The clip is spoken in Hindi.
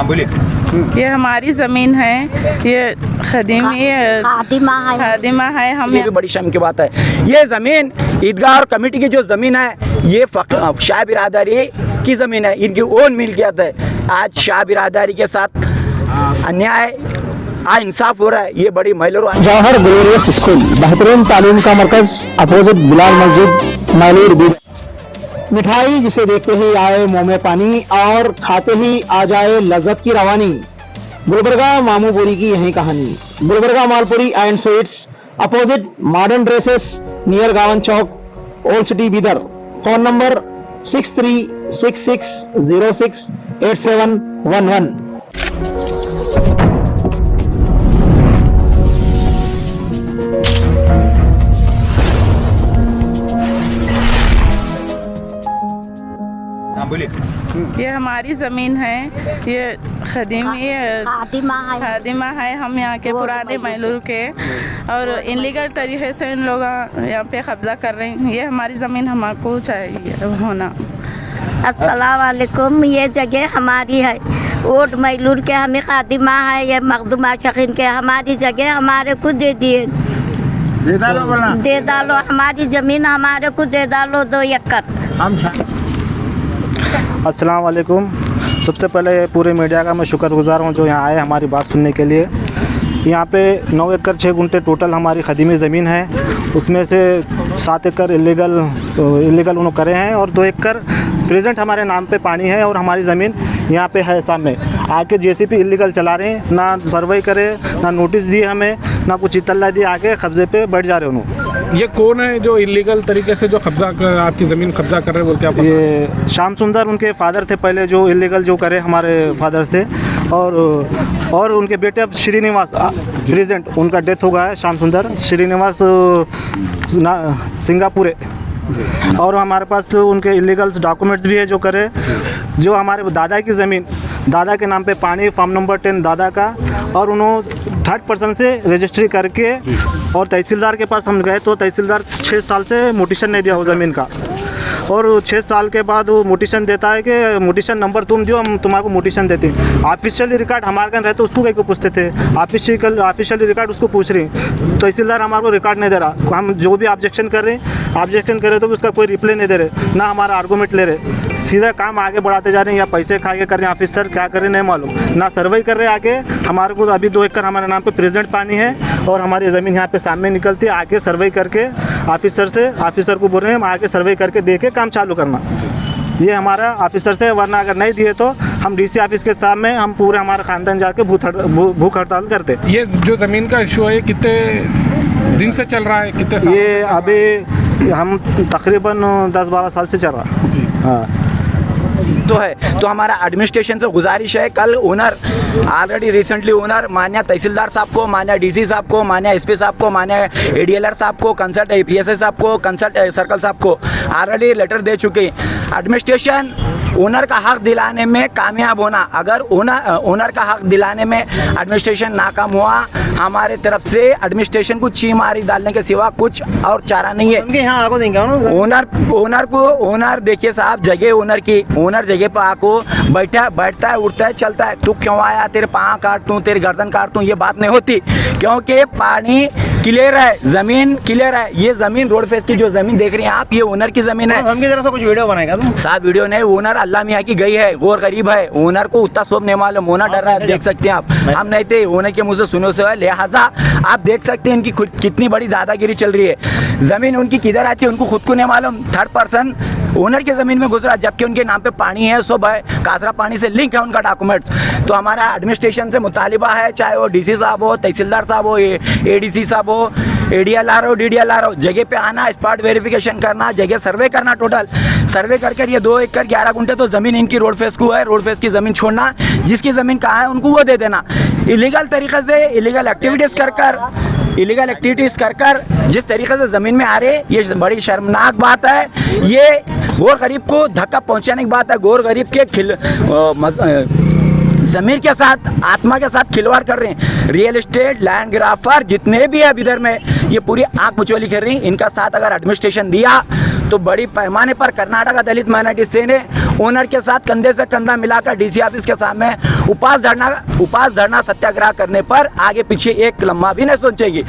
हाँ बोलिए। ये हमारी ज़मीन है, ये खादिमा है। हम ये भी बड़ी शर्म की बात है। ये ज़मीन ईदगाह और कमेटी की जो ज़मीन है, ये शाह बिरादरी की ज़मीन है, इनकी ओन मिल्कियत है। आज शाह बिरादरी के साथ अन्याय इंसाफ हो रहा है। ये बड़ी महिला जौहर ग्लोरियस स्कूल बेहतरीन तालीम का मरकज अपोजिट बिलाल मस्जिद मालूर बीड। मिठाई जिसे देखते ही आए मुंह में पानी और खाते ही आ जाए लज्जत की रवानी। गुलबर्गा मामू बोरी की यही कहानी। Gulbarga Malpuri and sweets opposite modern dresses near Gawan Chowk old city Bidar. Phone number 6366068711। हाँ बोलिए। ये हमारी ज़मीन है, ये खादिमा है। हम यहाँ के पुराने मैलूर के और इनलीगल तरीके से इन लोग यहाँ पे कब्जा कर रहे हैं। ये हमारी ज़मीन हमको चाहिए होना। अस्सलाम वालेकुम। ये जगह हमारी है, ओट मैलूर के हमें खादिमा है, ये मखदूमा शकीन के हमारी जगह हमारे को दे दिए। दे डालो हमारी ज़मीन हमारे को दे डालो 2 एकड़। अस्सलाम वालेकुम। सबसे पहले पूरे मीडिया का मैं शुक्रगुजार हूँ जो यहाँ आए हमारी बात सुनने के लिए। यहाँ पे 9 एकड़ 6 गुंठे टोटल हमारी खदीमी ज़मीन है, उसमें से 7 एकड़ इलीगल उन्होंने करे हैं और 2 एकड़ प्रेजेंट हमारे नाम पे पानी है और हमारी ज़मीन यहाँ पे है सामने। आके जेसीबी इलीगल चला रहे हैं, ना सर्वे करे, ना नोटिस दिए हमें, ना कुछ इतला दिए, आके कब्जे पे बैठ जा रहे हैं उन्होंने। ये कौन है जो इलीगल तरीके से जो आपकी ज़मीन कब्जा कर रहे हैं बोलते हैं? ये श्याम सुंदर उनके फादर थे पहले, जो इलीगल जो करे हमारे फादर से, और उनके बेटे अब श्रीनिवास प्रेजेंट उनका डेथ हो गया है। श्याम सुंदर श्रीनिवास सिंगापुरे। और हमारे पास उनके इलीगल्स डॉक्यूमेंट्स भी है जो करे, जो हमारे दादा की ज़मीन, दादा के नाम पे पानी, फार्म नंबर 10 दादा का, और उन्होंने 3rd पर्सन से रजिस्ट्री करके, और तहसीलदार के पास हम गए तो तहसीलदार 6 साल से मोटिशन नहीं दिया वो ज़मीन का, और 6 साल के बाद वो मोटिशन देता है कि मोटिशन नंबर तुम दो, हम तुम्हारे को मोटिशन देते हैं। ऑफिशियली रिकॉर्ड हमारे घर रहते उसको कहीं को पूछते थे, ऑफिशियली रिकॉर्ड उसको पूछ रही। तहसीलदार हमारे को रिकॉर्ड नहीं दे रहा, हम जो भी ऑब्जेक्शन कर रहे तो भी उसका कोई रिप्लाई नहीं दे रहे, ना हमारा आर्गूमेंट ले रहे, सीधा काम आगे बढ़ाते जा रहे हैं, या पैसे खा के कर रहे हैं ऑफिसर, क्या कर रहे हैं नहीं मालूम, ना सर्वे कर रहे हैं आगे। हमारे को अभी 2 एकड़ हमारे नाम पे प्रेजेंट पानी है और हमारी ज़मीन यहाँ पे सामने निकलती है, आके सर्वे करके ऑफिसर को बोल रहे हैं हम आके सर्वे करके दे के काम चालू करना। ये हमारा ऑफिसर से, वरना अगर नहीं दिए तो हम डीसी ऑफिस के सामने हम पूरे हमारा ख़ानदान जाके भूख हड़ताल करते। ये जो ज़मीन का इशू है कितने दिन से चल रहा है, कितने साल? ये अभी हम तकरीबन 10-12 साल से चल रहा है जी। हाँ तो है, तो हमारा एडमिनिस्ट्रेशन से गुजारिश है, कल ओनर ऑलरेडी रिसेंटली ओनर मान्य तहसीलदार साहब को, मान्य डीसी साहब को, मान्य एसपी साहब को, मान्य एडीएलआर साहब को, कंसल्ट पीएसए साहब को, कंसल्ट सर्कल साहब को ऑलरेडी लेटर दे चुके हैं। एडमिनिस्ट्रेशन ओनर का हक दिलाने में कामयाब होना, अगर ओनर का हक दिलाने में एडमिनिस्ट्रेशन नाकाम हुआ, हमारे तरफ से एडमिनिस्ट्रेशन को चीमारी डालने के सिवा कुछ और चारा नहीं है। ओनर देखिए साहब, जगह ओनर की, ओनर जगह पर आको बैठता है, उठता है, चलता है। तू क्यों आया, तेरे पाँव काट दूं, तेरी गर्दन काट दूं, ये बात नहीं होती, क्योंकि पानी क्लियर है, ज़मीन क्लियर है। ये ज़मीन रोड फेस की जो ज़मीन देख रही हैं आप, ये ओनर की ज़मीन है। हमकी तरफ से कुछ वीडियो बनाएगा तुम? साहब वीडियो नहीं, ओनर अल्लाह मियाँ की गई है, गोर गरीब है, ओनर को उतना सब नहीं मालूम, ओनर डर रहा है, देख सकते हैं आप, हम नहीं थे, ओनर के मुँह से सुनो से, लिहाजा आप देख सकते हैं इनकी कितनी बड़ी दादागिरी चल रही है। ज़मीन उनकी किधर आती है उनको खुद को नहीं मालूम, 3rd पर्सन ओनर की ज़मीन में गुजरा, जबकि उनके नाम पे पानी है, सब है, कासरा पानी से लिंक है उनका डॉक्यूमेंट्स। तो हमारा एडमिनिस्ट्रेशन से मुतालिबा है, चाहे वो डीसी साहब हो, तहसीलदार साहब हो, एडीसी साहब हो, एडीएलआर हो, डीडीएलआर हो, जगह पे आना, स्पॉट वेरिफिकेशन करना, जगह सर्वे करना, टोटल सर्वे करके ये 2 एकड़ 11 गुंठे तो ज़मीन इनकी रोड फेस को है, रोड फेस की ज़मीन छोड़ना, जिसकी ज़मीन कहाँ है उनको वो दे देना। इलीगल तरीके से इलीगल एक्टिविटीज़ कर कर जिस तरीके से ज़मीन में आ रहे, ये बड़ी शर्मनाक बात है। ये गोर गरीब को धक्का पहुंचाने की बात है, गोर गरीब के जमीन के साथ, आत्मा के साथ खिलवाड़ कर रहे हैं। रियल एस्टेट, लैंड ग्राफर जितने भी है इधर में, ये पूरी आंख मुचोली कर रही हैं। इनका साथ अगर एडमिनिस्ट्रेशन दिया तो बड़ी पैमाने पर कर्नाटका दलित माइनॉरिटी सेल ने ओनर के साथ कंधे से कंधा मिलाकर डीसी ऑफिस के सामने उपास धरना सत्याग्रह करने पर आगे पीछे एक लम्हा भी नहीं सोचेगी।